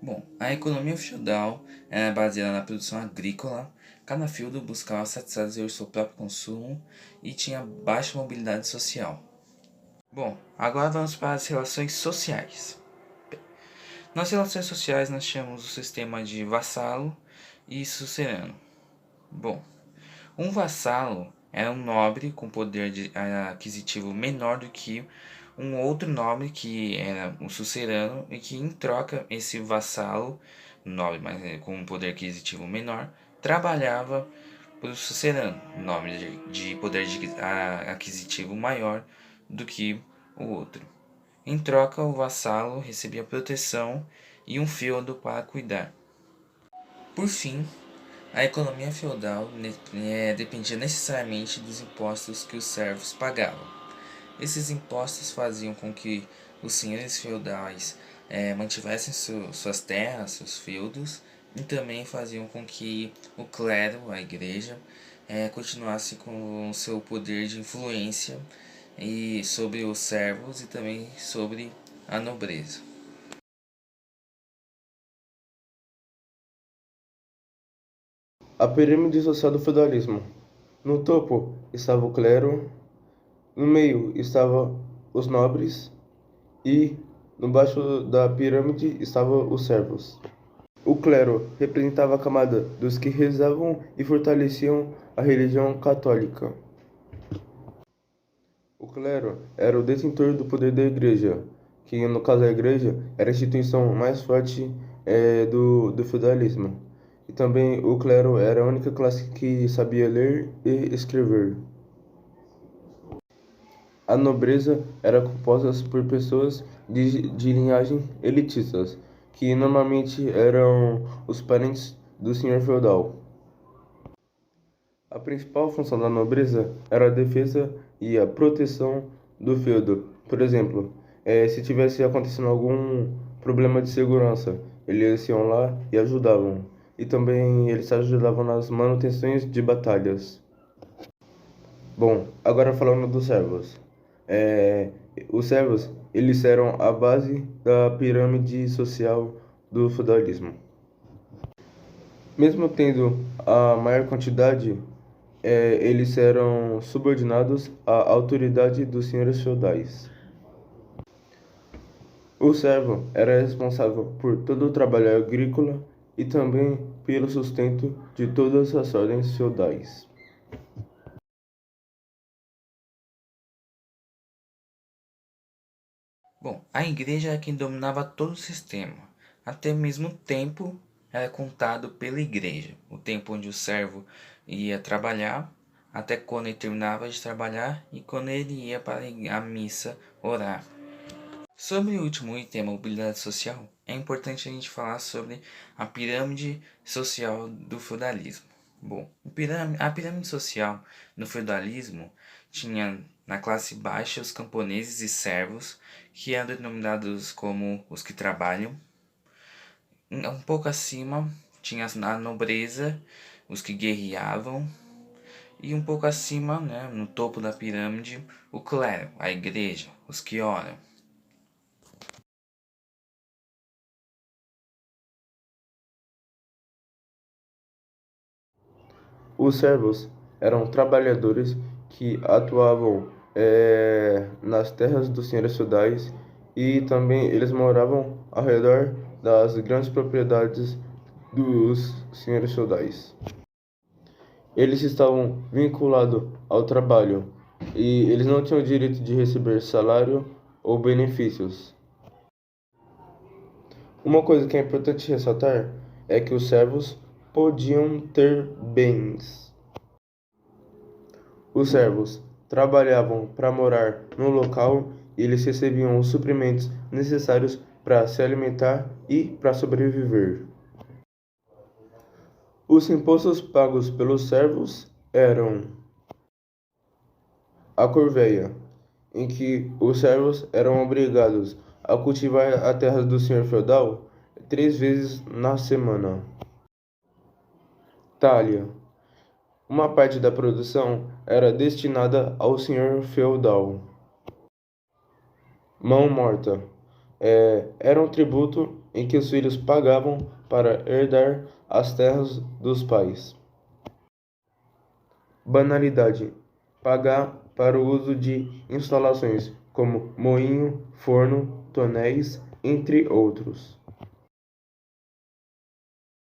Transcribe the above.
Bom, a economia feudal era baseada na produção agrícola, cada feudo buscava satisfazer o seu próprio consumo e tinha baixa mobilidade social. Bom, agora vamos para as relações sociais. Nas relações sociais nós tínhamos o sistema de vassalo e sucerano. Bom, um vassalo era um nobre com poder aquisitivo menor do que um outro nobre que era um sucerano e que em troca esse vassalo, nobre mas com um poder aquisitivo menor, trabalhava para o sucerano, nobre de poder aquisitivo maior do que o outro. Em troca, o vassalo recebia proteção e um feudo para cuidar. Por fim, a economia feudal dependia necessariamente dos impostos que os servos pagavam. Esses impostos faziam com que os senhores feudais mantivessem suas terras, seus feudos, e também faziam com que o clero, a igreja, continuasse com o seu poder de influência sobre os servos e também sobre a nobreza. A pirâmide social do feudalismo. No topo estava o clero, no meio estavam os nobres e no baixo da pirâmide estavam os servos. O clero representava a camada dos que rezavam e fortaleciam a religião católica. O clero era o detentor do poder da igreja, que no caso a igreja era a instituição mais forte do feudalismo. E também o clero era a única classe que sabia ler e escrever. A nobreza era composta por pessoas de linhagem elitistas, que normalmente eram os parentes do senhor feudal. A principal função da nobreza era a defesa e a proteção do feudo. Por exemplo, se tivesse acontecendo algum problema de segurança, eles iam lá e ajudavam. E também eles ajudavam nas manutenções de batalhas. Bom, agora falando dos servos. É, os servos, eles eram a base da pirâmide social do feudalismo. Mesmo tendo a maior quantidade, eles eram subordinados à autoridade dos senhores feudais. O servo era responsável por todo o trabalho agrícola e também pelo sustento de todas as ordens feudais. Bom, a igreja era quem dominava todo o sistema. Até mesmo o tempo era contado pela igreja. O tempo onde o servo ia trabalhar, até quando ele terminava de trabalhar e quando ele ia para a missa orar. Sobre o último item, a mobilidade social, é importante a gente falar sobre a pirâmide social do feudalismo. Bom, a pirâmide social no feudalismo tinha na classe baixa os camponeses e servos, que eram denominados como os que trabalham. Um pouco acima tinha a nobreza, os que guerreavam. E um pouco acima, né, no topo da pirâmide, o clero, a igreja, os que oram. Os servos eram trabalhadores que atuavam nas terras dos senhores feudais e também eles moravam ao redor das grandes propriedades dos senhores feudais. Eles estavam vinculados ao trabalho e eles não tinham o direito de receber salário ou benefícios. Uma coisa que é importante ressaltar é que os servos podiam ter bens. Os servos trabalhavam para morar no local e eles recebiam os suprimentos necessários para se alimentar e para sobreviver. Os impostos pagos pelos servos eram a corveia, em que os servos eram obrigados a cultivar a terra do senhor feudal 3 vezes na semana. Talha. Uma parte da produção era destinada ao senhor feudal. Mão morta. Era um tributo em que os filhos pagavam para herdar as terras dos pais. Banalidade: pagar para o uso de instalações como moinho, forno, tonéis, entre outros.